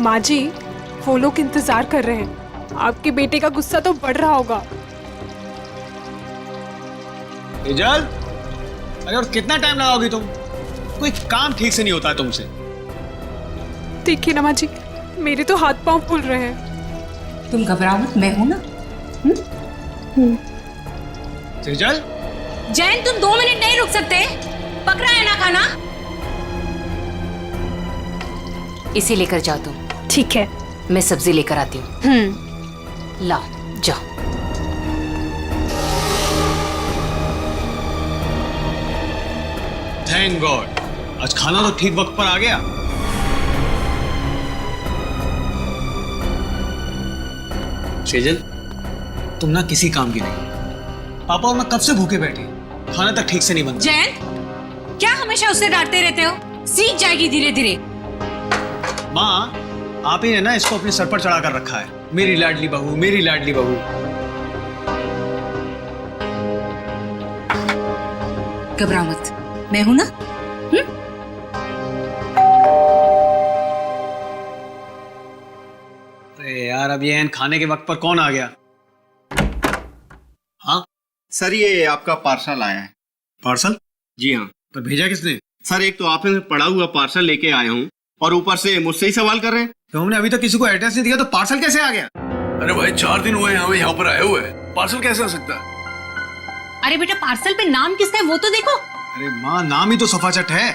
माँ जी, वो लोग इंतजार कर रहे हैं। आपके बेटे का गुस्सा तो बढ़ रहा होगा। तेजल, अरे और कितना टाइम लगाओगी तुम? कोई काम ठीक से नहीं होता है तुमसे। देखिए ना माँ जी, मेरे तो हाथ पांव फूल रहे हैं। तुम घबराओ मत, मैं हूं ना। तेजल, जैन तुम 2 मिनट नहीं रुक सकते? पकड़ा है ना खाना? इसे लेकर जाओ तुम। ठीक है, मैं सब्जी लेकर आती हूँ। लाओ जाओ। थैंक गॉड, आज खाना तो ठीक वक्त पर आ गया। सेजल, तुम ना किसी काम की नहीं। पापा और मैं कब से भूखे बैठे, खाना तक ठीक से नहीं बनता। जैन, क्या हमेशा उससे डांटते रहते हो? सीख जाएगी धीरे धीरे। माँ, आप ही ने ना इसको अपने सर पर चढ़ा कर रखा है। मेरी लाडली बहू, मेरी लाडली बहू। घबराओ मत, मैं हूं ना। अरे यार, अब ये खाने के वक्त पर कौन आ गया? हाँ सर, ये आपका पार्सल आया है। पार्सल? जी हाँ पर भेजा किसने? सर, एक तो आपने पड़ा हुआ पार्सल लेके आया हूँ और ऊपर से मुझसे ही सवाल कर रहे हैं। तो हमने अभी तक किसी को एड्रेस नहीं दिया, तो पार्सल कैसे आ गया? अरे भाई 4 दिन हुए हमें यहाँ पर आए हुए, पार्सल कैसे आ सकता है? अरे बेटा, पार्सल पे नाम किसका है वो तो देखो। अरे माँ, नाम ही तो सफाचट है।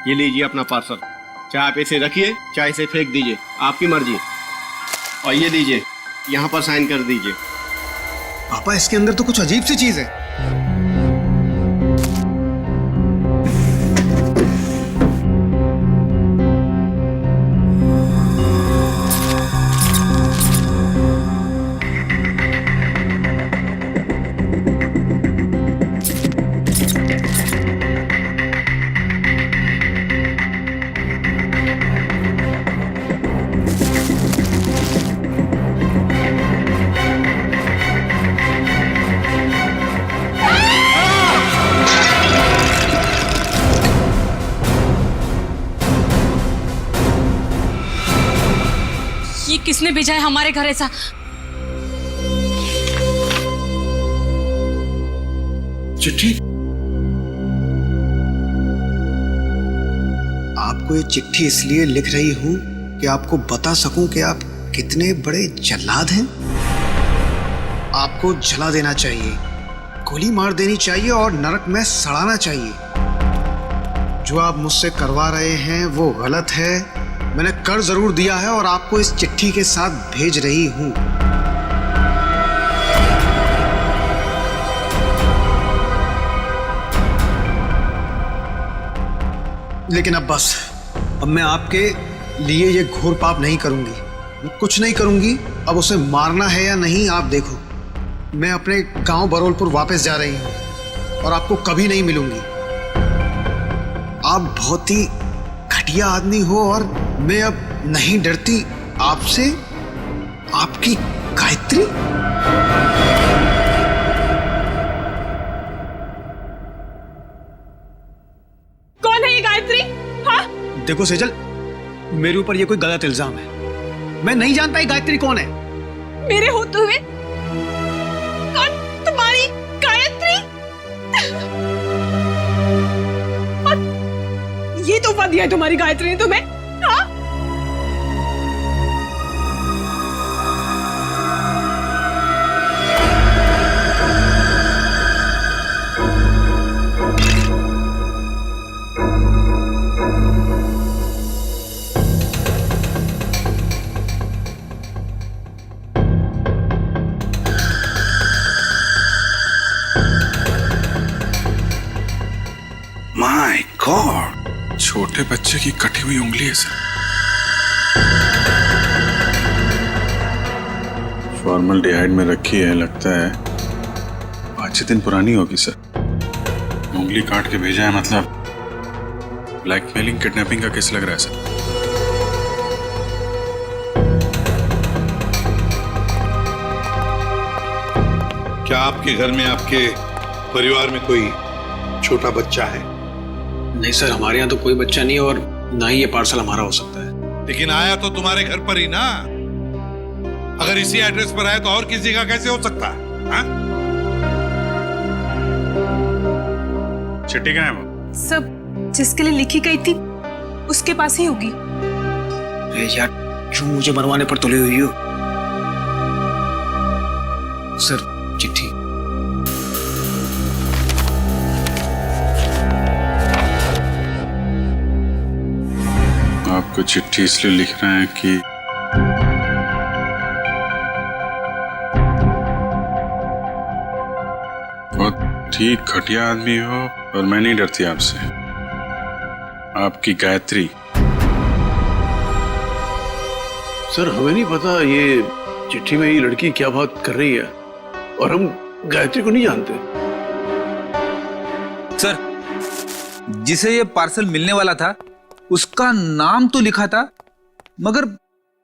ये लीजिए अपना पार्सल। चाहे आप इसे रखिए, चाहे इसे फेंक दीजिए, आपकी मर्जी। और ये लीजिए, यहाँ पर साइन कर दीजिए। पापा, इसके अंदर तो कुछ अजीब सी चीज है। ये किसने भेजा है हमारे घर ऐसा? चिट्ठी? आपको ये चिट्ठी इसलिए लिख रही हूं कि आपको बता सकूं कि आप कितने बड़े जल्लाद हैं। आपको जला देना चाहिए, गोली मार देनी चाहिए और नरक में सड़ाना चाहिए। जो आप मुझसे करवा रहे हैं वो गलत है। मैंने कर जरूर दिया है और आपको इस चिट्ठी के साथ भेज रही हूं। लेकिन अब बस, अब मैं आपके लिए ये घोर पाप नहीं करूंगी। मैं कुछ नहीं करूंगी। अब उसे मारना है या नहीं आप देखो। मैं अपने गांव बरोलपुर वापस जा रही हूं और आपको कभी नहीं मिलूंगी। आप बहुत ही घटिया आदमी हो और मैं अब नहीं डरती आपसे। आपकी गायत्री? कौन है ये गायत्री? हाँ? देखो सेजल, मेरे ऊपर ये कोई गलत इल्जाम है। मैं नहीं जानता ये गायत्री कौन है। मेरे होते हुए कौन तुम्हारी गायत्री? और ये तोहफा दिया है तुम्हारी गायत्री ने तुम्हें? हाँ? माय गॉड, छोटे बच्चे की कटी हुई उंगली है सर। फॉर्मल्डिहाइड में रखी है, लगता है 5-6 दिन पुरानी होगी सर। उंगली काट के भेजा है, मतलब ब्लैकमेलिंग किडनैपिंग का केस लग रहा है सर। क्या आपके घर में, आपके परिवार में कोई छोटा बच्चा है? नहीं सर, हमारे यहाँ तो कोई बच्चा नहीं और ना ही ये पार्सल हमारा हो सकता है। लेकिन आया तो तुम्हारे घर पर ही ना। अगर इसी एड्रेस पर आया तो और किसी का कैसे हो सकता है? हाँ? चिट्ठी कहाँ है वो? सब जिसके लिए लिखी गई थी उसके पास ही होगी। अरे यार, क्यों मुझे मरवाने पर तुले हुई हो? सर, चिट्ठी। आपको चिट्ठी इसलिए लिख रहे हैं कि बहुत ही घटिया आदमी हो, और मैं नहीं डरती आपसे। आपकी गायत्री। सर, हमें नहीं पता ये चिट्ठी में ये लड़की क्या बात कर रही है, और हम गायत्री को नहीं जानते। सर, जिसे ये पार्सल मिलने वाला था उसका नाम तो लिखा था, मगर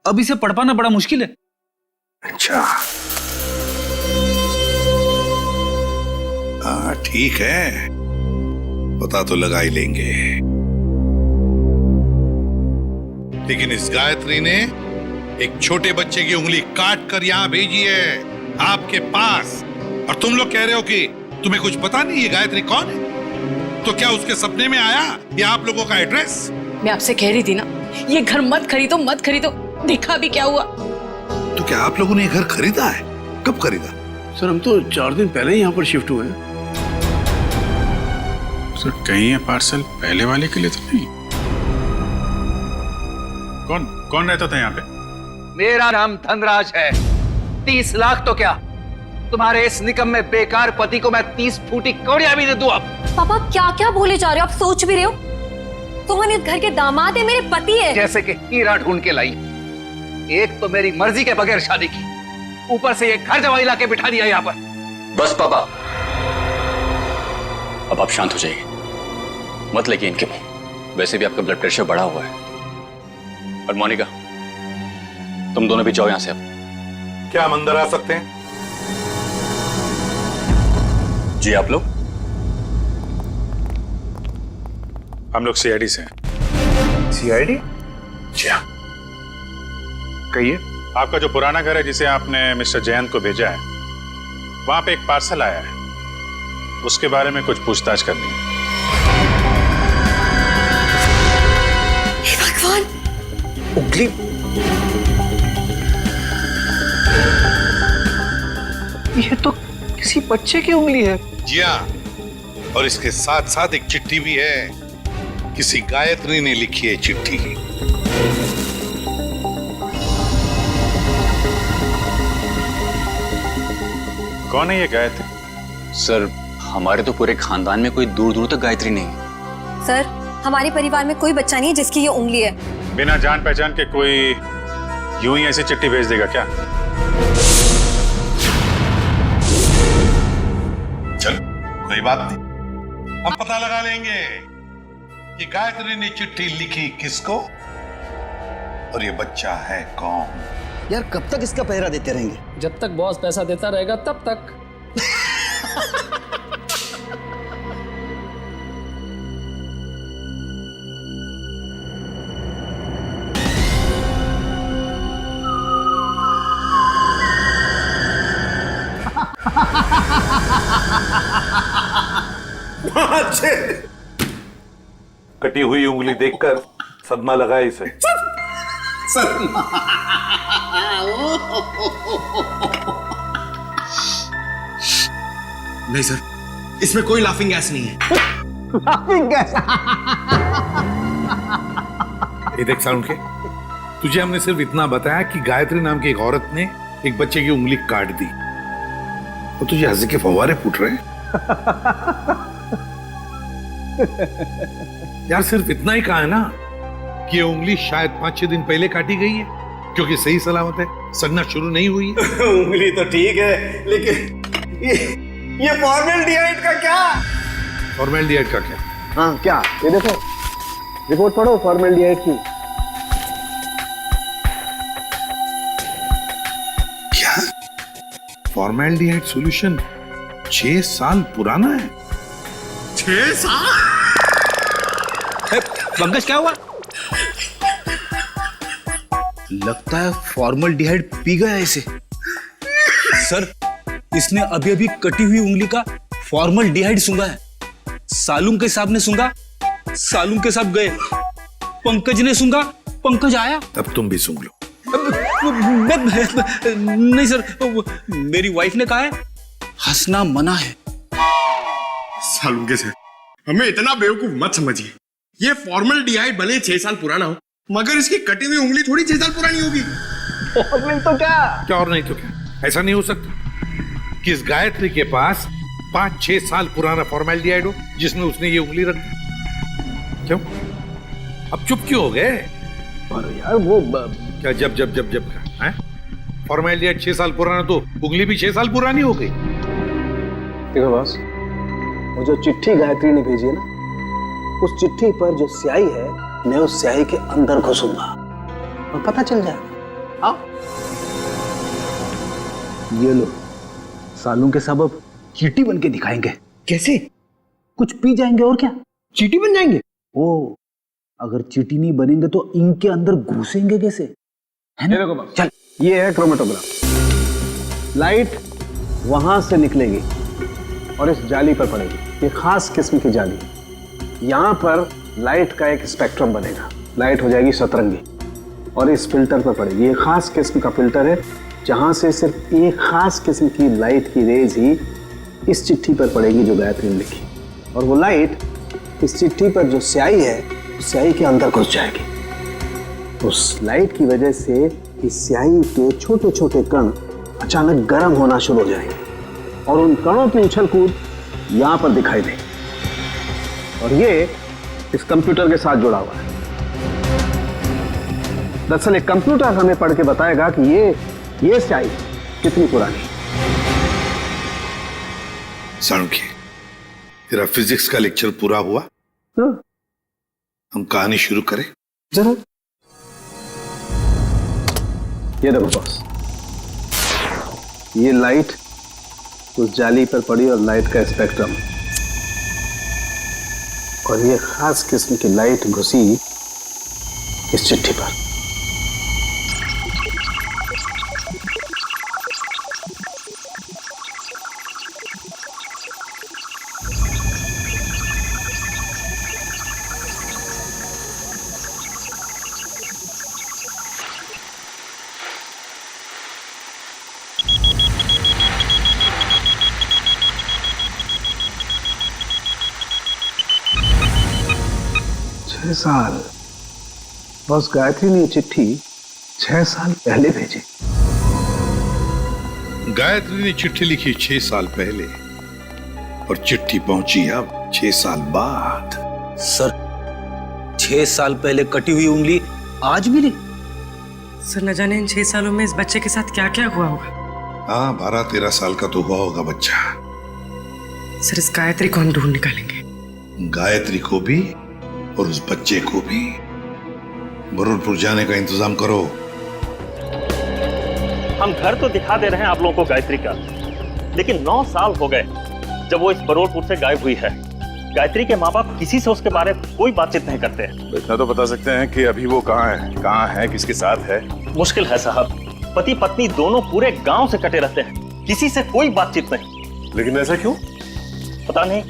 अब इसे पढ़ पाना बड़ा मुश्किल है। अच्छा, हाँ ठीक है, पता तो लगा ही लेंगे। लेकिन इस गायत्री ने एक छोटे बच्चे की उंगली काट कर यहां भेजी है आपके पास, और तुम लोग कह रहे हो कि तुम्हें कुछ पता नहीं ये गायत्री कौन है। तो क्या उसके सपने में आया ये आप लोगों का एड्रेस? मैं आपसे कह रही थी ना, ये घर मत खरीदो मत खरीदो। देखा भी क्या हुआ। तो क्या आप लोगों ने ये घर खरीदा है? कब खरीदा? सर, हम तो 4 दिन पहले ही यहाँ पर शिफ्ट हुए हैं। सर, कहीं ये पार्सल पहले वाले के लिए तो नहीं? कौन रहता था यहाँ पे? मेरा नाम धनराज है। 30 लाख तो क्या, तुम्हारे इस निकम्मे बेकार पति को मैं 30 फूटी कौड़ियां भी दे दूं। अब पापा क्या क्या बोले जा रहे हो? आप सोच भी रहे हो? सोहन इस घर के दामाद है, मेरे पति है। जैसे कि हीरा ढूंढ के लाई। एक तो मेरी मर्जी के बगैर शादी की, ऊपर से ये घर जवाई लाके बिठा दिया यहाँ पर। बस पापा, अब आप शांत हो जाइए, मत लेके इनके मुंह। वैसे भी आपका ब्लड प्रेशर बढ़ा हुआ है। और मोनिका, तुम दोनों भी जाओ यहां से। अब क्या हम अंदर आ सकते हैं? जी, आप लोग? हम लोग सीआईडी से हैं। सीआईडी? जी हाँ। कहिए। आपका जो पुराना घर है जिसे आपने मिस्टर जयंत को भेजा है, वहां पे एक पार्सल आया है, उसके बारे में कुछ पूछताछ करनी है। हे भगवान, उंगली। ये तो किसी बच्चे की उंगली है। जी हाँ, और इसके साथ साथ एक चिट्ठी भी है। किसी गायत्री ने लिखी है चिट्ठी। कौन है ये गायत्री? सर, हमारे तो पूरे खानदान में कोई दूर दूर तक गायत्री नहीं है। सर, हमारे परिवार में कोई बच्चा नहीं है जिसकी ये उंगली है। बिना जान पहचान के कोई यूं ही ऐसी चिट्ठी भेज देगा क्या? चल, कोई बात नहीं, हम पता लगा लेंगे कि गायत्री ने चिट्ठी लिखी किसको और ये बच्चा है कौन। यार, कब तक इसका पहरा देते रहेंगे? जब तक बॉस पैसा देता रहेगा तब तक। कटी हुई उंगली देखकर सदमा लगा इसे। नहीं सर, इसमें कोई लाफिंग गैस नहीं है। Laughing gas? ये देख साउंड के, तुझे हमने सिर्फ इतना बताया कि गायत्री नाम की एक औरत ने एक बच्चे की उंगली काट दी, और तुझे हंसी के फव्वारे फूट रहे हैं। यार, सिर्फ इतना ही कहा है ना कि ये उंगली शायद 5-6 दिन पहले काटी गई है, क्योंकि सही सलामत है, सड़ना शुरू नहीं हुई है। उंगली तो ठीक है, लेकिन ये फॉर्मेल्डिहाइड का क्या? फॉर्मेल्डिहाइड का क्या? हाँ, क्या? ये देखो, रिपोर्ट पढ़ो फॉर्मेल्डिहाइड की। क्या? फॉर्मेल्डिहाइड सॉल्यूशन 6 साल पुराना है? 6 साल? पंकज, क्या हुआ? लगता है फॉर्मल्डिहाइड पी गया इसे। सर, इसने अभी अभी कटी हुई उंगली का फॉर्मल्डिहाइड सूंघा है। सालूम के साहब ने सूंघा, सालूम के साहब गए। पंकज ने सूंघा, पंकज आया। अब तुम भी सूंघ लो। नहीं सर, मेरी वाइफ ने कहा है हंसना मना है। सालूम के से हमें इतना बेवकूफ मत समझिए। ये फॉर्मल्डिहाइड भले 6 साल पुराना हो, मगर इसकी कटी हुई उंगली थोड़ी 6 साल पुरानी होगी। और नहीं तो क्या और नहीं तो क्या? ऐसा नहीं हो सकता कि इस गायत्री के पास 5-6 साल पुराना फॉर्मल्डिहाइड हो जिसमें उसने ये उंगली रख दी। क्यों? अब चुप क्यों हो गए? और यार वो क्या जब है? फॉर्मल्डिहाइड 6 साल पुराना तो उंगली भी 6 साल पुरानी हो गई। देखो बॉस, वो जो चिट्ठी गायत्री ने भेजी है ना, उस चिट्ठी पर जो स्याही है, मैं उस स्याही के अंदर घुसूंगा और पता चल जाएगा। हाँ, ये लो, सालू के साहब अब चींटी बन के दिखाएंगे। कैसे? कुछ पी जाएंगे और क्या, चींटी बन जाएंगे। ओ, अगर चींटी नहीं बनेंगे तो इनके अंदर घुसेंगे कैसे, है ना? चल, ये है क्रोमेटोग्राफ। लाइट वहां से निकलेगी और इस जाली पर पड़ेगी। ये खास किस्म की जाली। यहां पर लाइट का एक स्पेक्ट्रम बनेगा। लाइट हो जाएगी सतरंगी और इस फिल्टर पर पड़ेगी। ये खास किस्म का फिल्टर है जहां से सिर्फ एक खास किस्म की लाइट की रेज ही इस चिट्ठी पर पड़ेगी जो गायत्री ने लिखी, और वो लाइट इस चिट्ठी पर जो स्याही है, उस स्याही के अंदर घुस जाएगी। उस लाइट की वजह से इस स्याही के छोटे छोटे कण अचानक गर्म होना शुरू हो जाएंगे और उन कणों की उछल कूद यहां पर दिखाई देगी। और ये इस कंप्यूटर के साथ जुड़ा हुआ है। दरअसल एक कंप्यूटर हमें पढ़ के बताएगा कि ये स्याही कितनी पुरानी। साणुखी, तेरा फिजिक्स का लेक्चर पूरा हुआ? हाँ। हम कहानी शुरू करें? जरूर। ये देखो बॉस, ये लाइट उस जाली पर पड़ी और लाइट का स्पेक्ट्रम, और ये खास किस्म की लाइट घुसी इस चिट्ठी पर। साल बस गायत्री ने चिट्ठी 6 साल पहले भेजी। गायत्री ने चिट्ठी लिखी 6 साल पहले और चिट्ठी पहुंची अब 6 साल बाद। सर, 6 साल पहले कटी हुई उंगली आज मिली। सर, न जाने इन 6 सालों में इस बच्चे के साथ क्या क्या हुआ होगा। हाँ, 12-13 साल का तो हुआ होगा बच्चा। सर, इस गायत्री को हम ढूंढ निकालेंगे। गायत्री को भी और उस बच्चे को भी। बरुलपुर जाने का इंतजाम करो। हम घर तो दिखा दे रहे हैं आप लोगों को गायत्री का, लेकिन 9 साल हो गए जब वो इस बरुलपुर से गायब हुई है। गायत्री के माँ बाप किसी से उसके बारे में कोई बातचीत नहीं करते हैं। इतना तो बता सकते हैं कि अभी वो कहाँ है, किसके साथ है? मुश्किल है साहब, पति पत्नी दोनों पूरे गांव से कटे रहते हैं, किसी से कोई बातचीत नहीं। लेकिन ऐसा क्यों? पता नहीं,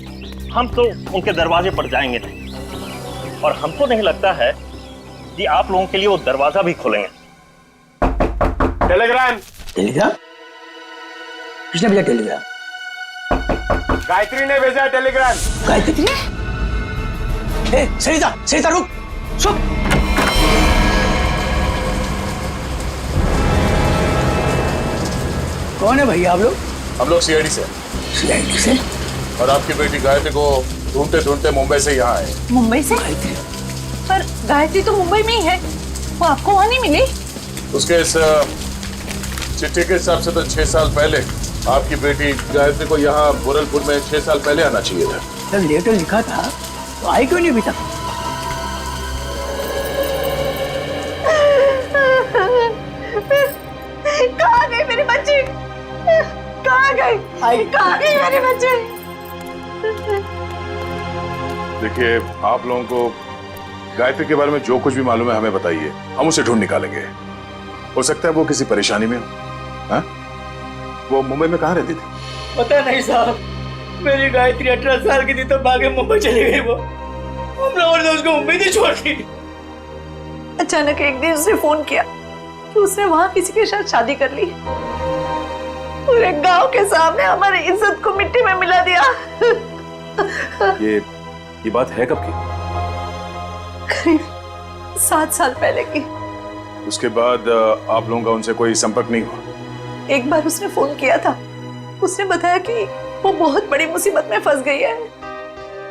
हम तो उनके दरवाजे पर जाएंगे नहीं, और हमको नहीं लगता है कि आप लोगों के लिए वो दरवाजा भी खोलेंगे। टेलीग्राम किसने भेजा? टेलीग्राम गायत्री ने भेजा टेलीग्राम। गायत्री? सरिता रुक, सुन। कौन है भैया आप लोग? हम लोग सीआईडी से। सीआईडी से? और आपकी बेटी गायत्री को ढूंढते ढूंढते मुंबई से यहाँ आए। मुंबई से? पर गायत्री तो मुंबई में ही है, वो आपको वहां नहीं मिली? उसके इस चिट्ठी के हिसाब से तो 6 साल पहले आपकी बेटी गायत्री को यहाँ बुरलपुर में 6 साल पहले आना चाहिए था। जब लेटर लिखा था तो आई क्यों नहीं अभी तक? कहाँ गई मेरी बच्ची? कहाँ गई मेरे बच्चे? देखिए, आप लोगों को गायत्री के बारे में जो कुछ भी मालूम है हमें बताइए, हम उसे ढूंढ निकालेंगे। हो सकता है वो किसी परेशानी में हो। हाँ? वो मुंबई में कहाँ रहती थी? पता नहीं साहब, मेरी गायत्री 18 साल की थी तो भागे मुंबई चली गई। वो हम लोगों ने उसको मुंबई नहीं छोड़ दी। अचानक एक दिन उसने फोन किया कि उसने वहां किसी के साथ शादी कर ली। पूरे गांव के सामने हमारी इज्जत को मिट्टी में मिला दिया। ये बात है कब की? करीब 7 साल पहले की। उसके बाद आप लोगों का उनसे कोई संपर्क नहीं हुआ? एक बार उसने फोन किया था। उसने बताया कि वो बहुत बड़ी मुसीबत में फंस गई है।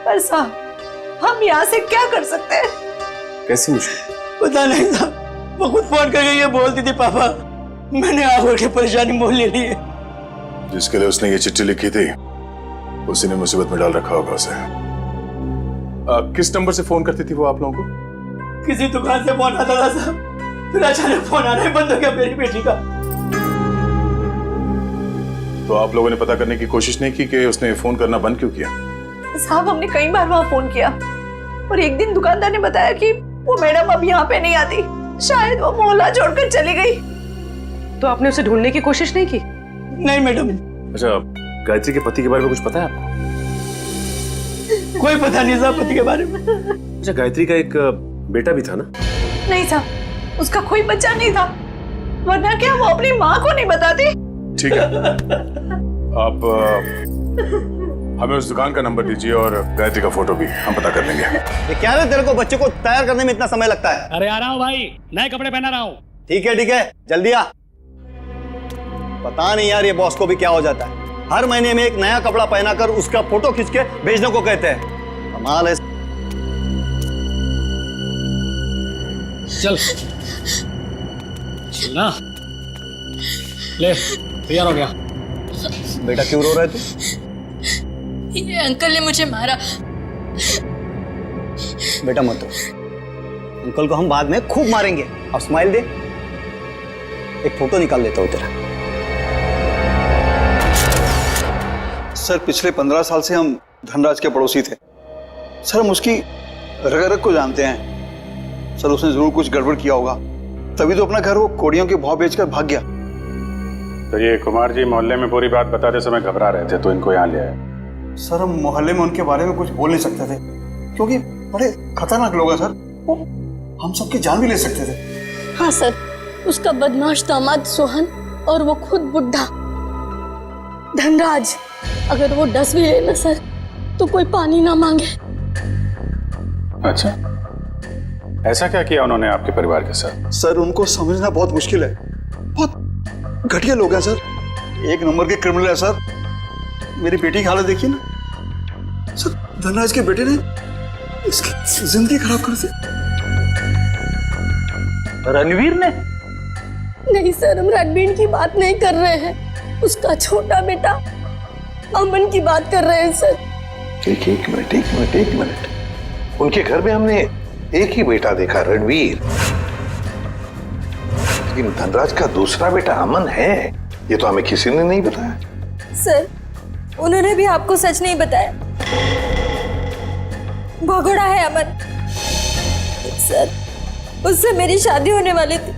पर साहब, हम यहाँ से क्या कर सकते हैं? कैसी मुश्किल? पता नहीं साहब, वो खुद फोन करके ये बोलती थी, पापा मैंने आगे की परेशानी मोल ले ली है। जिसके लिए उसने ये चिट्ठी लिखी थी उसी ने मुसीबत में डाल रखा होगा उसे। किस नंबर से फोन करती थी वो आप लोगों को? किसी दुकान से फोन आता था साहब, फिर अचानक फोन आना ही बंद हो गया मेरी बेटी का। तो आप लोगों ने पता करने की कोशिश नहीं की कि उसने फोन करना बंद क्यों किया? साहब, हमने कई बार वहां फोन किया और एक दिन दुकानदार ने बताया कि वो मैडम अब यहाँ पे नहीं आती, शायद वो मोहल्ला छोड़कर चली गई। तो आपने उसे ढूंढने की कोशिश नहीं की? नहीं मैडम। अच्छा, गायत्री के पति के बारे में कुछ पता है आपको? कोई पता नहीं साहब पति के बारे में। अच्छा, गायत्री का एक बेटा भी था ना? नहीं साहब, उसका कोई बच्चा नहीं था, वरना क्या वो अपनी माँ को नहीं बताती? ठीक है, आप हमें उस दुकान का नंबर दीजिए और गायत्री का फोटो भी हम पता कर लेंगे। ये क्या है तेरे को बच्चे को तैयार करने में इतना समय लगता है? अरे आ रहा हूँ भाई, नए कपड़े पहना रहा हूँ। ठीक है, जल्दी आ। पता नहीं यार ये बॉस को भी क्या हो जाता है, हर महीने में एक नया कपड़ा पहनाकर उसका फोटो खींच के भेजने को कहते हैं। कमाल है। चल ना, ले तैयार हो गया। बेटा क्यों रो रहा है तू? ये अंकल ने मुझे मारा। बेटा मत रो, अंकल को हम बाद में खूब मारेंगे। अब स्माइल दे, एक फोटो निकाल लेता हूं तेरा। सर पिछले 15 साल से हम धनराज के पड़ोसी थे। सर हम उसकी रग रग को जानते हैं। सर उसने जरूर कुछ गड़बड़ किया होगा, तभी तो अपना घर वो कोड़ियों के भाव बेचकर भाग गया। तो ये कुमार जी मोहल्ले में पूरी बात बताते समय घबरा रहे थे तो इनको यहाँ ले आए। सर हम मोहल्ले में उनके बारे में कुछ बोल नहीं सकते थे क्योंकि बड़े खतरनाक लोग हैं सर, वो हम सबकी जान भी ले सकते थे। हाँ सर, उसका बदमाश दामाद सोहन और वो खुद बुढ़ा धनराज, अगर वो डस भी ले ना सर तो कोई पानी ना मांगे। अच्छा, ऐसा क्या किया उन्होंने आपके परिवार के साथ? सर उनको समझना बहुत मुश्किल है, बहुत घटिया लोग हैं सर, एक नंबर के क्रिमिनल है सर। मेरी बेटी की हालत देखिए ना सर, धनराज के बेटे ने इसकी जिंदगी खराब कर दी। रणवीर ने? नहीं सर, हम रणवीर की बात नहीं कर रहे हैं, उसका छोटा बेटा अमन की बात कर रहे हैं सर। एक मिनट, उनके घर में हमने एक ही बेटा देखा, रणवीर, लेकिन धनराज का दूसरा बेटा अमन है, ये तो हमें किसी ने नहीं बताया। सर उन्होंने भी आपको सच नहीं बताया, भगोड़ा है अमन। सर उससे मेरी शादी होने वाली थी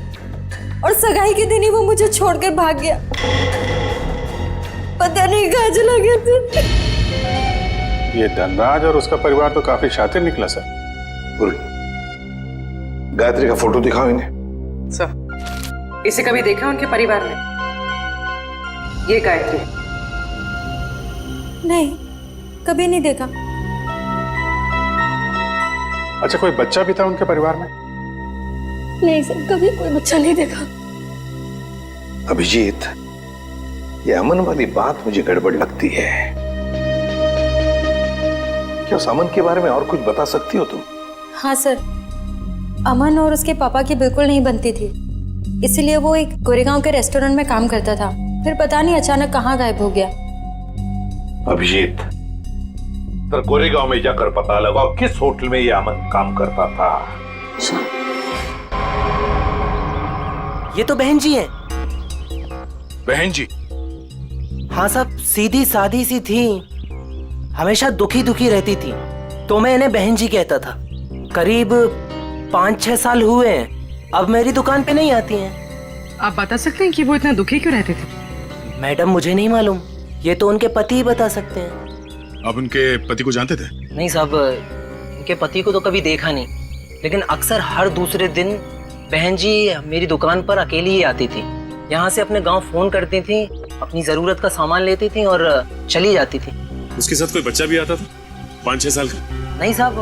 और सगाई के दिन ही वो मुझे छोड़कर भाग गया, पता नहीं कहाँ चला गया था। ये धनराज और उसका परिवार तो काफी शातिर निकला सर। गायत्री का फोटो दिखाओ इन्हें। सर, इसे कभी देखा उनके परिवार में? ये गायत्री? नहीं, कभी नहीं देखा। अच्छा, कोई बच्चा भी था उनके परिवार में? नहीं सर, कभी कोई बच्चा नहीं देखा। अभिजीत, ये अमन वाली बात मुझे गड़बड़ लगती है। क्या उस अमन के बारे में और कुछ बता सकती हो तुम? हाँ सर, अमन और उसके पापा की बिल्कुल नहीं बनती थी, इसीलिए वो एक गोरेगांव के रेस्टोरेंट में काम करता था, फिर पता नहीं अचानक कहाँ गायब हो गया। अभिजीत, तो गोरेगांव में जाकर पता लगाओ किस होटल में ये अमन काम करता था। ये तो बहन जी है। बहन जी? हाँ साहब, सीधी सादी सी थी, हमेशा दुखी दुखी रहती थी, तो मैं इन्हें बहन जी कहता था। करीब 5-6 साल हुए हैं, अब मेरी दुकान पे नहीं आती हैं। आप बता सकते हैं कि वो इतना दुखी क्यों रहते थे? मैडम मुझे नहीं मालूम, ये तो उनके पति ही बता सकते हैं। आप उनके पति को जानते थे? नहीं साहब, उनके पति को तो कभी देखा नहीं, लेकिन अक्सर हर दूसरे दिन बहन जी मेरी दुकान पर अकेली ही आती थी। यहाँ से अपने गांव फोन करती थी, अपनी जरूरत का सामान लेती थी और चली जाती थी। उसके साथ कोई बच्चा भी आता था 5-6 साल का? नहीं साहब,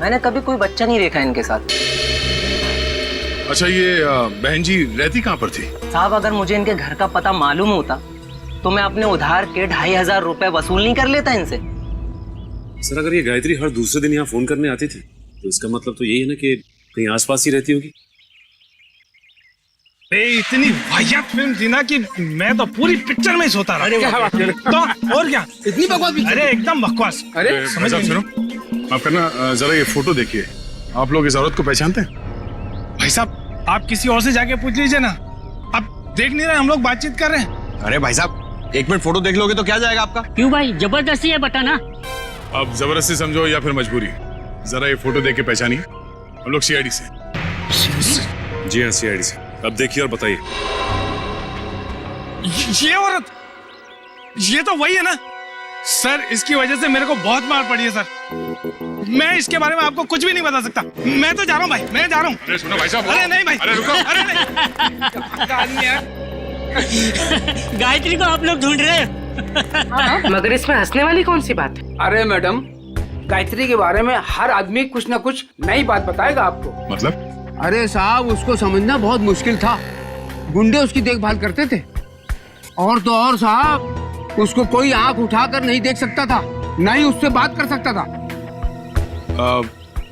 मैंने कभी कोई बच्चा नहीं देखा इनके साथ। अच्छा, ये बहन जी रहती कहाँ पर थी? साहब अगर मुझे इनके घर का पता मालूम होता तो मैं अपने उधार के 2500 रुपए वसूल नहीं कर लेता इनसे। सर अगर ये गायत्री हर दूसरे दिन यहाँ फोन करने आती थी तो इसका मतलब तो यही है ना कि कहीं आसपास ही रहती होगी। इतनी वाहियात फिल्म थी ना कि मैं तो पूरी पिक्चर में ही सोता रहा। क्या बात कर रहे हो? तो और क्या इतनी बकवास पिक्चर? अरे एकदम बकवास। अरे समझ सुनो, आप करना जरा ये फोटो देखिए। आप लोग इस औरत को पहचानते हैं? भाई साहब आप किसी और से जाके पूछ लीजिए ना, आप देख नहीं रहे हम लोग बातचीत कर रहे हैं। अरे भाई साहब 1 मिनट फोटो देख लोगे तो क्या जाएगा आपका? क्यों भाई, जबरदस्ती है बताना। अब जबरदस्ती समझो या फिर मजबूरी, जरा ये फोटो देख के पहचानिए। हम लोग सीआईडी से। जी हाँ, सीआईडी से। अब देखिए और बताइए। ये औरत, ये तो वही है ना सर, इसकी वजह से मेरे को बहुत मार पड़ी है सर। मैं इसके बारे में आपको कुछ भी नहीं बता सकता। मैं तो जा रहा हूँ भाई, मैं जा रहा हूँ। अरे सुनो भाई साहब। अरे नहीं भाई, अरे रुको। अरे नहीं। गायत्री को आप लोग ढूंढ रहे हैं। मगर इसमें हंसने वाली कौन सी बात है? अरे मैडम, गायत्री के बारे में हर आदमी कुछ न कुछ नई बात बताएगा आपको। मतलब? अरे साहब उसको समझना बहुत मुश्किल था। गुंडे उसकी देखभाल करते थे, और तो और साहब उसको कोई आंख उठाकर नहीं देख सकता था, न ही उससे बात कर सकता था।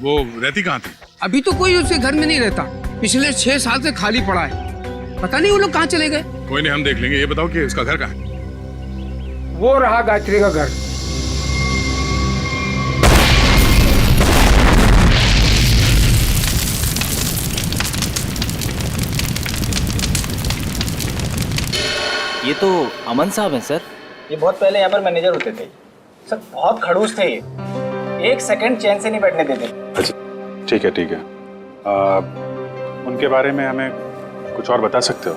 वो रहती कहाँ थी? अभी तो कोई उसके घर में नहीं रहता, पिछले 6 साल से खाली पड़ा है। पता नहीं वो लोग कहाँ चले गए। कोई नहीं, हम देख लेंगे। ये बताओ कि उसका घर कहाँ है? वो रहा गायत्री का घर। ये तो अमन साहब हैं सर। ये बहुत पहले यहाँ पर मैनेजर होते थे सर, बहुत खड़ूस थे ये, 1 सेकंड चैन से नहीं बैठने देते। अच्छा ठीक है ठीक है। उनके बारे में हमें कुछ और बता सकते हो?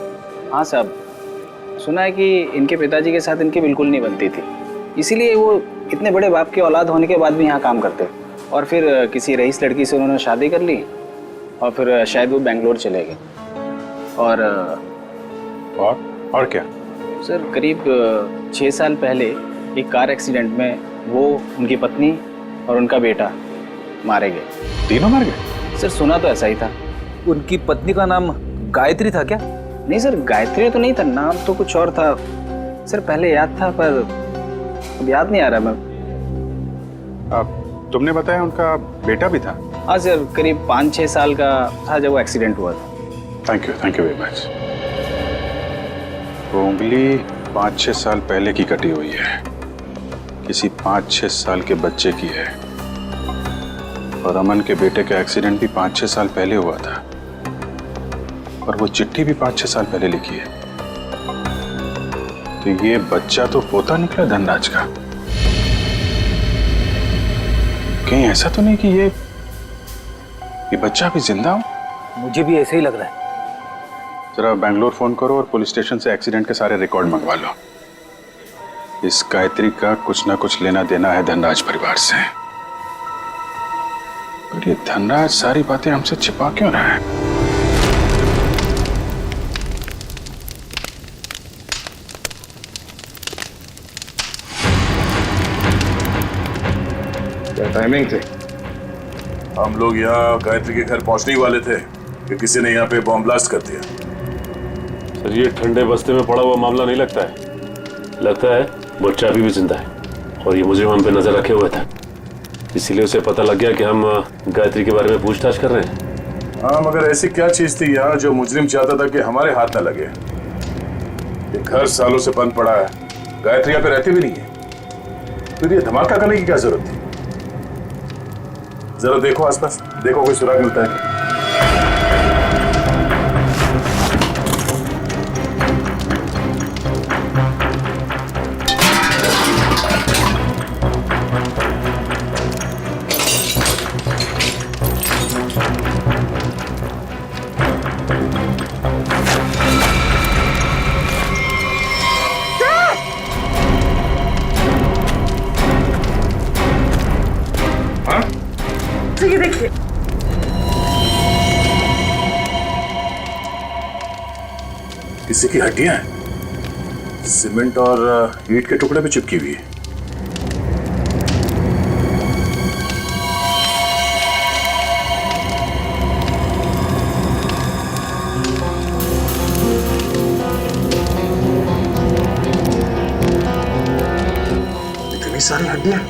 हाँ साहब, सुना है कि इनके पिताजी के साथ इनकी बिल्कुल नहीं बनती थी, इसीलिए वो इतने बड़े बाप की औलाद होने के बाद भी यहाँ काम करते, और फिर किसी रईस लड़की से उन्होंने शादी कर ली और फिर शायद वो बेंगलोर चले गए। और क्या सर, करीब 6 साल पहले एक कार एक्सीडेंट में वो, उनकी पत्नी और उनका बेटा मारे गए। तीनों मार गए? सर सुना तो ऐसा ही था। उनकी पत्नी का नाम गायत्री था क्या? नहीं सर, गायत्री तो नहीं था, नाम तो कुछ और था सर। पहले याद था पर अब याद नहीं आ रहा। मैं तुमने बताया उनका बेटा भी था? हाँ सर, करीब 5-6 साल का था जब वो एक्सीडेंट हुआ था। Thank you very much. वो उंगली 5-6 साल पहले की कटी हुई है, किसी 5-6 साल के बच्चे की है, और अमन के बेटे का एक्सीडेंट भी 5-6 साल पहले हुआ था, और वो चिट्ठी भी 5-6 साल पहले लिखी है। तो ये बच्चा तो पोता निकला धनराज का। कहीं ऐसा तो नहीं कि ये बच्चा भी जिंदा हो? मुझे भी ऐसे ही लग रहा है। जरा बैंगलोर फोन करो और पुलिस स्टेशन से एक्सीडेंट के सारे रिकॉर्ड मंगवा लो। इस गायत्री का कुछ ना कुछ लेना देना है धनराज परिवार से। और ये धनराज सारी बातें हमसे छिपा क्यों रहा है? क्या टाइमिंग थी? हम लोग यहाँ गायत्री के घर पहुंचने ही वाले थे कि किसी ने यहाँ पे बॉम्ब ब्लास्ट कर दिया। सर ये ठंडे बस्ते में पड़ा हुआ मामला नहीं लगता है। लगता है बच्चा अभी भी जिंदा है और ये मुझे हम पे नजर रखे हुए था, इसीलिए उसे पता लग गया कि हम गायत्री के बारे में पूछताछ कर रहे हैं। हाँ, मगर ऐसी क्या चीज थी यहाँ जो मुजरिम चाहता था कि हमारे हाथ न लगे? ये घर सालों से बंद पड़ा है, गायत्री यहाँ पे रहती भी नहीं है, फिर ये धमाका करने की क्या जरूरत थी? जरा देखो आसपास, देखो कोई सुराग मिलता है। तो ये देखिए, किसी की हड्डियां हैं, सीमेंट और ईंट के टुकड़े पे चिपकी हुई है। इतनी सारी हड्डियां,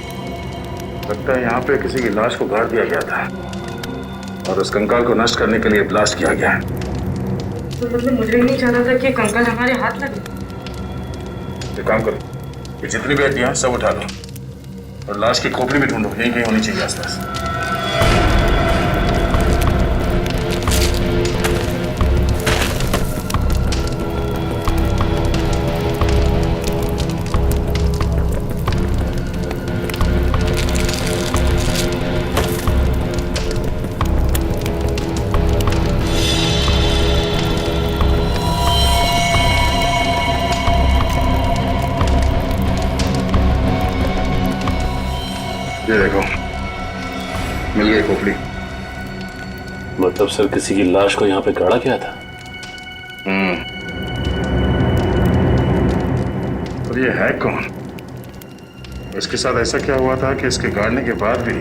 लगता है यहाँ पे किसी की लाश को गाड़ दिया गया था और उस कंकाल को नष्ट करने के लिए ब्लास्ट किया गया। तो मतलब मुझे नहीं चाहता था कि कंकाल हमारे हाथ लगे। एक काम करो, ये जितनी भी हड्डियां सब उठा लो और लाश की खोपड़ी भी ढूंढो, यहीं कहीं होनी चाहिए आसपास। ये देखो, मिल गई खोपड़ी। मतलब सर किसी की लाश को यहाँ पे गाड़ा गया था? और ये है कौन? इसके साथ ऐसा क्या हुआ था कि इसके गाड़ने के बाद भी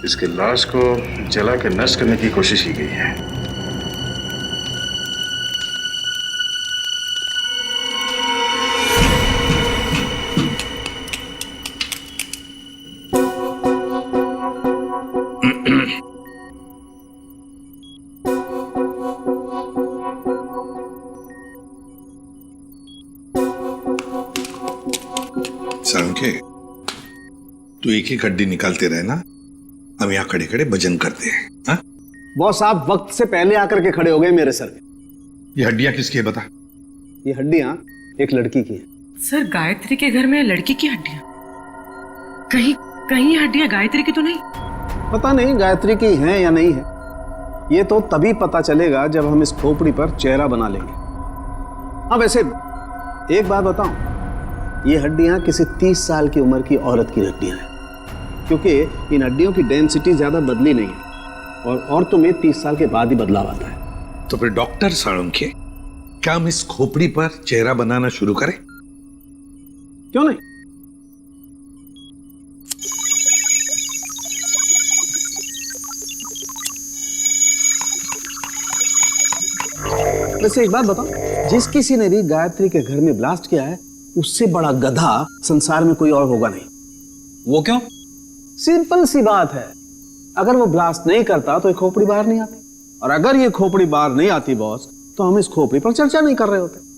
इसकी लाश को जला के नष्ट करने की कोशिश की गई है? सालुंखे, तू एक ही हड्डी निकालते रहे ना, हम यहाँ खड़े खड़े भजन करते हैं। हाँ? बॉस, आप वक्त से पहले आकर के खड़े हो गए मेरे सर। ये हड्डियां किसकी है बता? ये हड्डियां एक लड़की की है। सर, गायत्री के घर में लड़की की हड्डियां? कहीं कहीं हड्डियां गायत्री की तो नहीं? पता नहीं गायत्री की हैं या नहीं है, ये तो तभी पता चलेगा जब हम इस खोपड़ी पर चेहरा बना लेंगे। हाँ, वैसे एक बात बताऊं, ये हड्डियां किसी 30 साल की उम्र की औरत की हड्डियां हैं, क्योंकि इन हड्डियों की डेंसिटी ज्यादा बदली नहीं है और औरतों में 30 साल के बाद ही बदलाव आता है। तो फिर डॉक्टर सालुंखे, क्या हम इस खोपड़ी पर चेहरा बनाना शुरू करें? क्यों नहीं? वैसे एक बात बताओ, जिस किसी ने भी गायत्री के घर में ब्लास्ट किया है, उससे बड़ा गधा संसार में कोई और होगा नहीं। वो क्यों? सिंपल सी बात है, अगर वो ब्लास्ट नहीं करता तो ये खोपड़ी बाहर नहीं आती, और अगर ये खोपड़ी बाहर नहीं आती बॉस, तो हम इस खोपड़ी पर चर्चा नहीं कर रहे होते।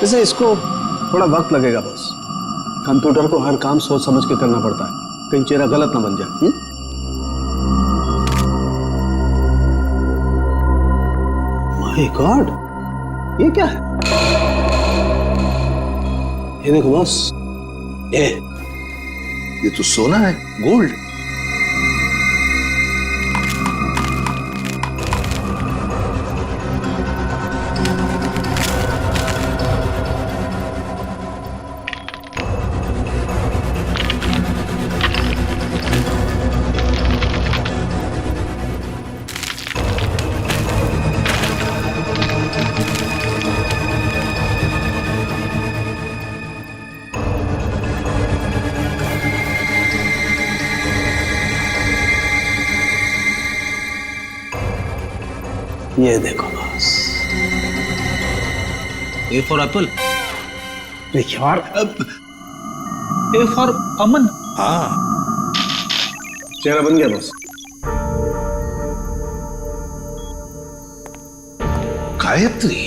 वैसे इसको थोड़ा वक्त लगेगा बॉस, कंप्यूटर को हर काम सोच समझ के करना पड़ता है, कहीं चेहरा गलत ना बन जाए। माय गॉड, ये क्या है? ये देखो बॉस, ये तो सोना है, गोल्ड। ये देखो boss, A for apple, A for Aman. हाँ, चेहरा बन गया बॉस। गायत्री,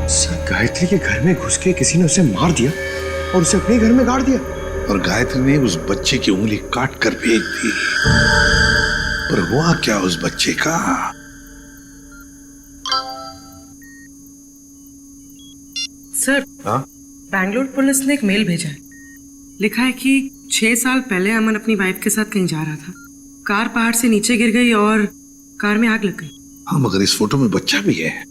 सर गायत्री के घर में घुस के किसी ने उसे मार दिया और उसे अपने घर में गाड़ दिया, और गायत्री ने उस बच्चे की उंगली काट कर भेज दी। पर हुआ क्या उस बच्चे का? सर, बैंगलोर पुलिस ने एक मेल भेजा है। लिखा है कि 6 साल पहले अमन अपनी वाइफ के साथ कहीं जा रहा था। कार पहाड़ से नीचे गिर गई और कार में आग लग गई। हाँ, मगर इस फोटो में बच्चा भी है।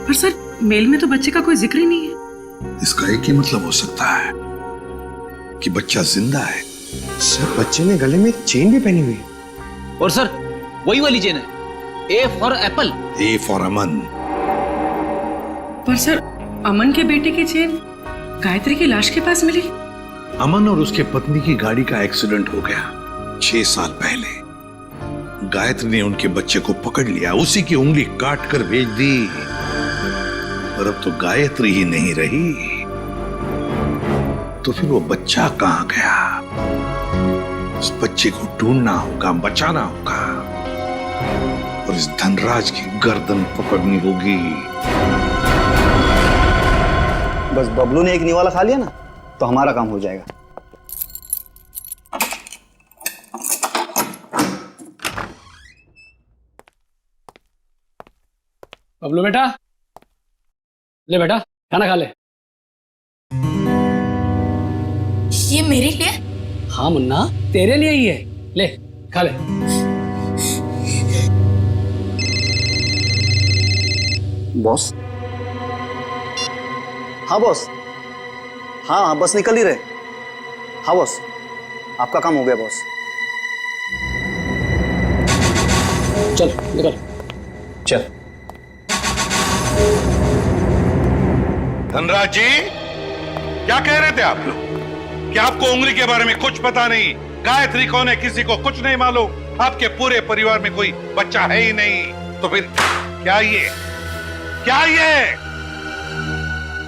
पर सर, मेल में तो बच्चे का कोई जिक्र ही नहीं है। इसका एक ही मतलब हो सकता है कि बच्चा जिंदा है। सर, बच्चे ने गले में चेन भी पहनी हुई है। और सर, वही वाली चेन है, A for apple. A for Aman. पर सर, अमन के बेटे की चेन गायत्री की लाश के पास मिली। अमन और उसके पत्नी की गाड़ी का एक्सीडेंट हो गया 6 साल पहले। गायत्री ने उनके बच्चे को पकड़ लिया, उसी की उंगली काट कर भेज दी। और अब तो गायत्री ही नहीं रही, तो फिर वो बच्चा कहां गया? उस बच्चे को ढूंढना होगा, बचाना होगा, और इस धनराज की गर्दन पकड़नी होगी। बस बबलू ने एक निवाला खा लिया ना, तो हमारा काम हो जाएगा। बबलू बेटा, ले बेटा खाना खा ले। ये मेरे लिए? हाँ मुन्ना, तेरे लिए ही है, ले खा ले। बॉस? हाँ बॉस। हाँ, बस निकल ही रहे। हाँ बॉस, आपका काम हो गया बॉस। चल निकल। चल। धनराज जी, क्या कह रहे थे आप लोग? कि आपको उंगली के बारे में कुछ पता नहीं, गायत्री कौन है किसी को कुछ नहीं मालूम, आपके पूरे परिवार में कोई बच्चा है ही नहीं, तो फिर क्या ये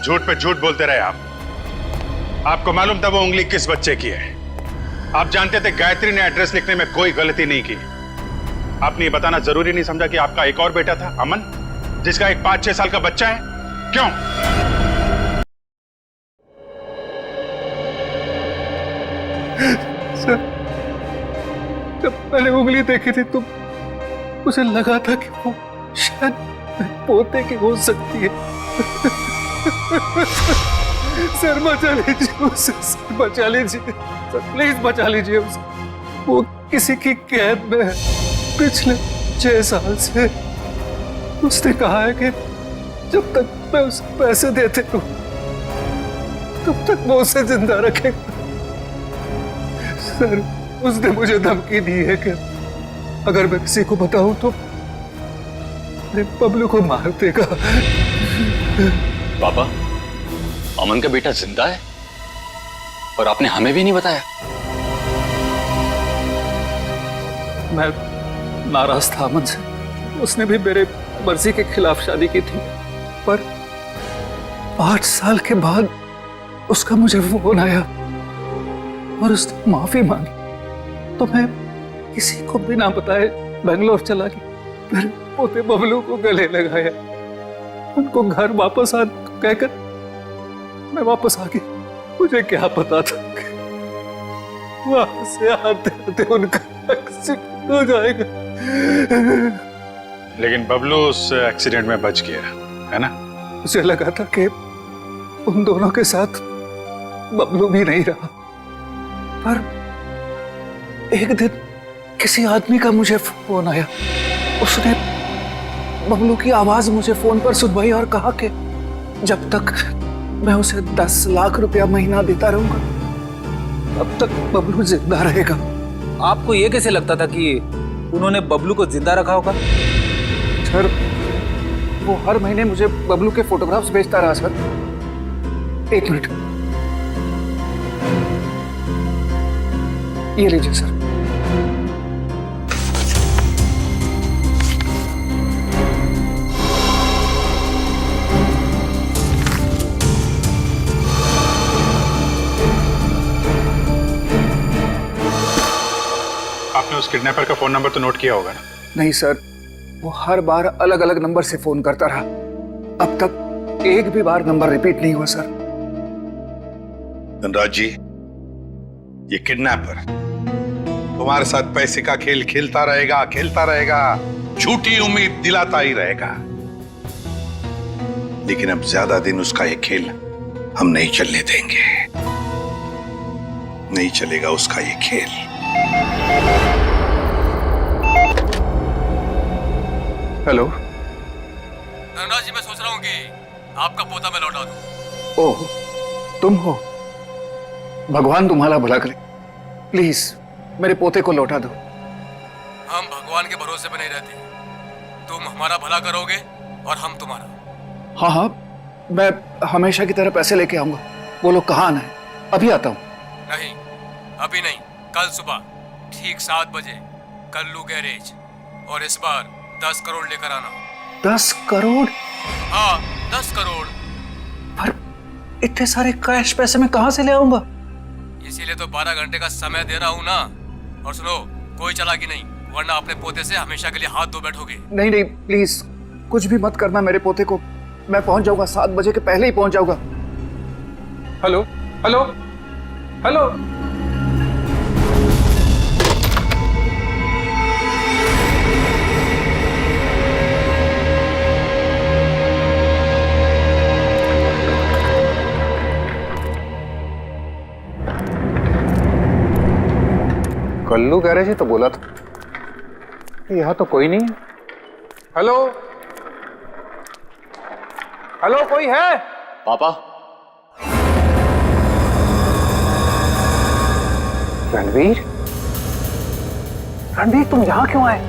झूठ पे झूठ बोलते रहे आप। आपको मालूम था वो उंगली किस बच्चे की है? आप जानते थे गायत्री ने एड्रेस लिखने में कोई गलती नहीं की। आपने ये बताना जरूरी नहीं समझा कि आपका एक और बेटा था, अमन, जिसका एक 5-6 साल का बच्चा है? क्यों? सर, जब मैंने उंगली देखी थी तो मुझे लगा था कि वो शायद पोते की हो सकती है। सर बचा लीजिए उसे, सर बचा लीजिए, सर प्लीज बचा लीजिए उसे। वो किसी की कैद में है पिछले 6 साल से। उसने कहा है कि जब तक मैं उसे पैसे देते रहूं तब तक वो उसे जिंदा रखेगा। सर, उसने मुझे धमकी दी है कि अगर मैं किसी को बताऊं तो मेरे बबलू को मार देगा। पापा, अमन का बेटा जिंदा है और आपने हमें भी नहीं बताया। मैं नाराज था अमन से। उसने भी मेरे मर्जी के खिलाफ शादी की थी, पर 5 साल के बाद उसका मुझे फोन आया और उसने माफी मांगी, तो मैं किसी को बिना बताए बेंगलोर चला गया। फिर पोते बबलू को गले लगाया, उनको घर वापस आने को कहकर मैं वापस आ गई। मुझे क्या पता था कि वहां से आते आते उनका एक्सीडेंट हो जाएगा। लेकिन बबलू उस एक्सीडेंट में बच गया, है ना? मुझे लगा था कि उन दोनों के साथ बबलू भी नहीं रहा, पर एक दिन किसी आदमी का मुझे फोन आया। उसने बबलू की आवाज मुझे फोन पर सुनवाई और कहा कि जब तक मैं उसे 10 लाख रुपया महीना देता रहूंगा तब तक बबलू जिंदा रहेगा। आपको ये कैसे लगता था कि उन्होंने बबलू को जिंदा रखा होगा? सर, वो हर महीने मुझे बबलू के फोटोग्राफ्स भेजता रहा सर। 1 मिनट, ये लीजिए सर। आपने उस किडनैपर का फोन नंबर तो नोट किया होगा ना? नहीं सर, वो हर बार अलग अलग नंबर से फोन करता रहा। अब तक एक भी बार नंबर रिपीट नहीं हुआ सर। धनराज जी, ये किडनैपर तुम्हारे साथ पैसे का खेल खेलता रहेगा, झूठी उम्मीद दिलाता ही रहेगा। लेकिन अब ज्यादा दिन उसका ये खेल हम नहीं चलने देंगे। नहीं चलेगा उसका ये खेल। हेलो धनराज जी, मैं सोच रहा हूँ कि आपका पोता मैं लौटा दूं। ओह, तुम हो? भगवान तुम्हारा भला करे। प्लीज मेरे पोते को लौटा दो। हम भगवान के भरोसे पे नहीं रहते। तुम हमारा भला करोगे और हम तुम्हारा। हाँ हाँ, मैं हमेशा की तरह पैसे लेके आऊंगा। बोलो कहाँ आना है? अभी आता हूँ। नहीं, अभी नहीं, कल सुबह ठीक 7 बजे कल्लू गैरेज, और इस बार 10 करोड़ लेकर आना। 10 करोड़? हाँ, 10 करोड़। पर इतने सारे कैश पैसे मैं कहाँ से ले आऊंगा? इसीलिए तो 12 घंटे का समय दे रहा हूँ ना। और सुनो, कोई चालाकी नहीं, वरना अपने पोते से हमेशा के लिए हाथ धो बैठोगे। नहीं नहीं, प्लीज कुछ भी मत करना मेरे पोते को। मैं पहुंच जाऊंगा, 7 बजे के पहले ही पहुंच जाऊंगा। Hello hello hello. Kallu garage ही तो बोला था। यहाँ तो कोई नहीं है। हेलो हेलो, कोई है? पापा। रणवीर, रणवीर तुम यहाँ क्यों आए?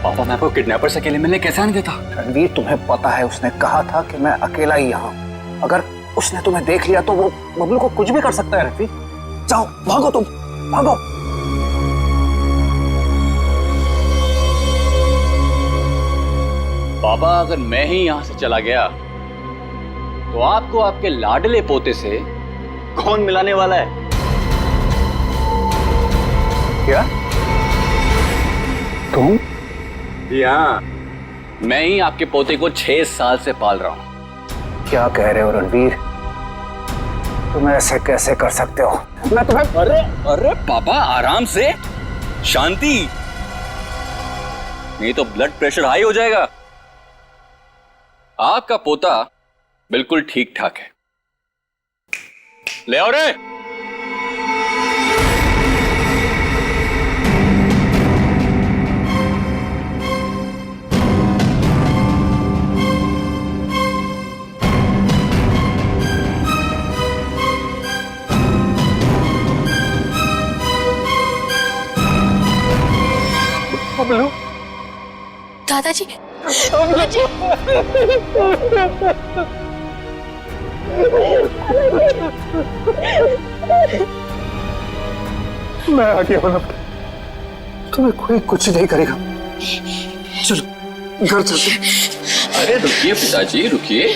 पापा, मैं आपको किडनैपर से अकेले मिलने कैसे आने देता? रणवीर, तुम्हें पता है उसने कहा था कि मैं अकेला ही यहाँ। अगर उसने तुम्हें देख लिया तो वो बबलू को कुछ भी कर सकता है। रणवीर जाओ, भागो, तुम भागो। पापा, अगर मैं ही यहां से चला गया तो आपको आपके लाडले पोते से कौन मिलाने वाला है? क्या? तुम? यहाँ मैं ही आपके पोते को 6 साल से पाल रहा हूं। क्या कह रहे हो रणवीर? तुम ऐसे कैसे कर सकते हो? मैं तुम्हें... अरे पापा, आराम से, शांति, नहीं तो ब्लड प्रेशर हाई हो जाएगा। आपका पोता बिल्कुल ठीक ठाक है। ले आओ रे। बबलू, दादाजी, मैं आ गया हूं। तुम्हें कोई कुछ नहीं करेगा। चलो घर चलते। अरे रुकिए पिताजी, रुकिए।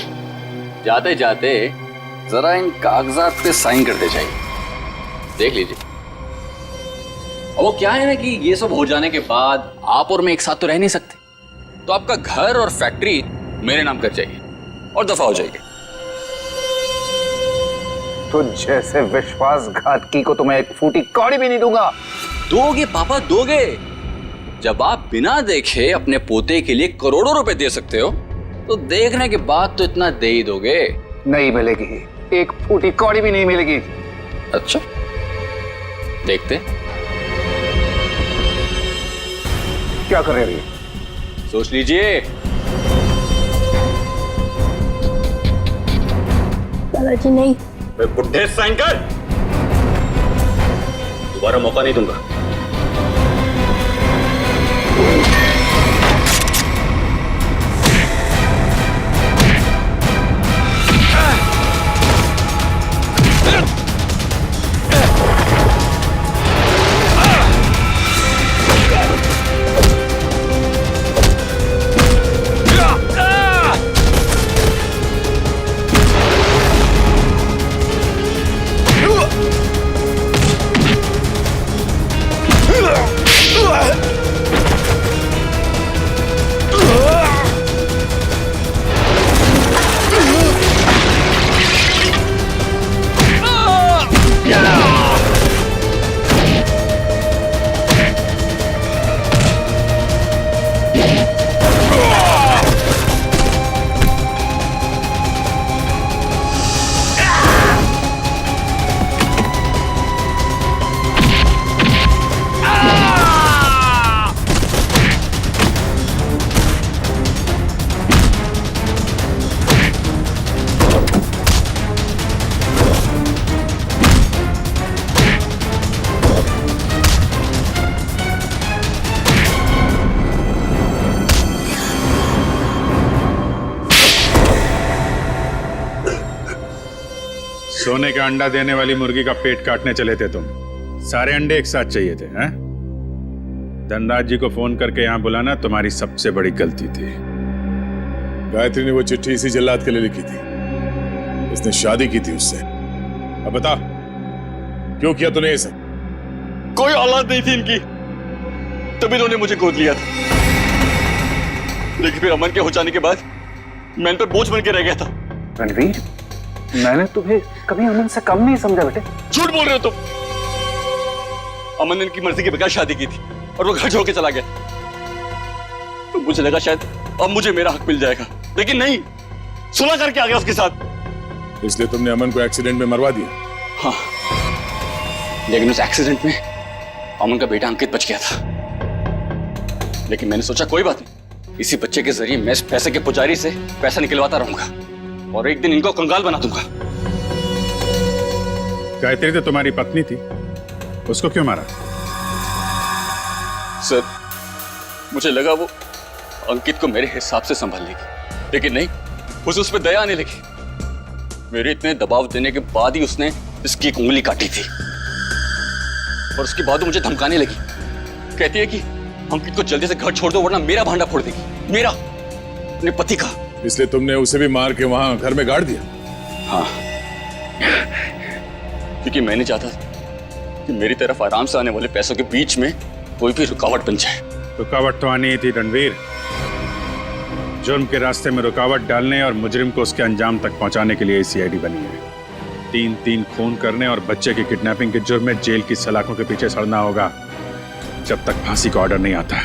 जाते जाते जरा इन कागजात पे साइन करते जाइए, देख लीजिए। वो क्या है ना कि ये सब हो जाने के बाद आप और मैं एक साथ तो रह नहीं सकते, तो आपका घर और फैक्ट्री मेरे नाम कर जाइए और दफा हो जाइए। तो जैसे विश्वासघातकी को तो मैं एक फूटी कौड़ी भी नहीं दूंगा। दोगे पापा, दोगे। जब आप बिना देखे अपने पोते के लिए करोड़ों रुपए दे सकते हो, तो देखने के बाद तो इतना दे ही दोगे। नहीं मिलेगी, एक फूटी कौड़ी भी नहीं मिलेगी। अच्छा, देखते। क्या कर रहे हो? सोच लीजिए। दादाजी नहीं। बुढ़े साइन कर, दोबारा मौका नहीं दूंगा। सोने का अंडा देने वाली मुर्गी का पेट काटने चले थे तुम। सारे अंडे एक साथ चाहिए थे, हैं? धनराज जी को फोन करके यहाँ बुलाना तुम्हारी सबसे बड़ी गलती थी। गायत्री ने वो चिट्ठी इसी जल्लाद के लिए लिखी थी। इसने शादी की थी उससे। अब बता, क्यों किया तूने ये सब? कोई औलाद नहीं थी इनकी, तभी इन्होंने मुझे गोद लिया था। लेकिन फिर अमन के हो जाने के बाद मैं इन पर बोझ बन के रह गया था। रणवीर, मैंने तुम्हें कभी अमन से कम नहीं समझा बेटे। झूठ बोल रहे हो तुम। अमन ने इनकी मर्जी के बगैर शादी की थी और वो घर छोड़ के चला गया। तो मुझे लगा शायद अब मुझे मेरा हक मिल जाएगा, लेकिन नहीं, सुलह करके आ गया उसके साथ। इसलिए तुमने अमन को एक्सीडेंट में मरवा दिया? हाँ, लेकिन उस एक्सीडेंट में अमन का बेटा अंकित बच गया था। लेकिन मैंने सोचा कोई बात नहीं, इसी बच्चे के जरिए मैं इस पैसे के पुजारी से पैसा निकलवाता रहूंगा और एक दिन इनको कंगाल बना दूंगा। गायत्री तो तुम्हारी पत्नी थी, उसको क्यों मारा? सर, मुझे लगा वो अंकित को मेरे हिसाब से संभाल लेगी, लेकिन नहीं, उसे उस पर दया आने लगी। मेरे इतने दबाव देने के बाद ही उसने इसकी एक उंगली काटी थी और उसके बाद वो मुझे धमकाने लगी। कहती है कि अंकित को जल्दी से घर छोड़ दो वरना मेरा भांडा फोड़ देगी, मेरा, अपने पति का। इसलिए तुमने उसे भी मार के वहां घर में गाड़ दिया? हाँ, क्योंकि मैं नहीं चाहता कि मेरी तरफ आराम से आने वाले पैसों के बीच में कोई भी रुकावट बन जाए। रुकावट तो आनी ही थी रणवीर। जुर्म के रास्ते में रुकावट डालने और मुजरिम को उसके अंजाम तक पहुंचाने के लिए सीआईडी बनी है। 3-3 खून करने और बच्चे की किडनैपिंग के जुर्म में जेल की सलाखों के पीछे सड़ना होगा जब तक फांसी का ऑर्डर नहीं आता।